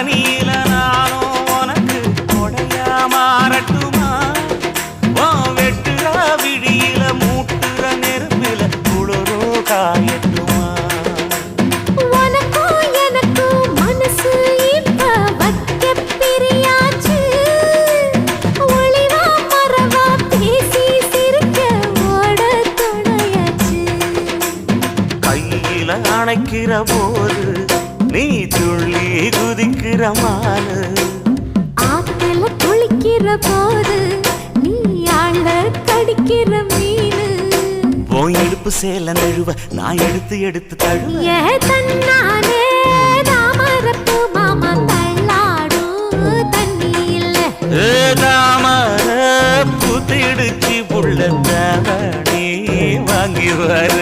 பனியில நானும் உனக்கு கொடையா மாறட்டுமா வெட்டுற விடியில மூட்டுற நெருப்பில குளிரோ காயட்டுமா உனக்கும் எனக்கும் மனசு இப்ப வைக்க பிரியாச்சு ஒளிவா மறவா பேசி சிரிக்க ஓட துணையாச்சு கையில அணைக்கிற போது நீ துள்ளி குதிக்கிற மானு ஆத்துல குளிக்கிற போது நீ ஆள கடிக்கிற மீனு போய் இடுப்பு சேல நழுவ நான் எடுத்து எடுத்து தழுவ ஏ தன்னானே தாமரப்பு மாமா தள்ளாடும் தண்ணி இல்ல தாமர புத்திடுச்சு புள்ள தாவணி வாங்கி வர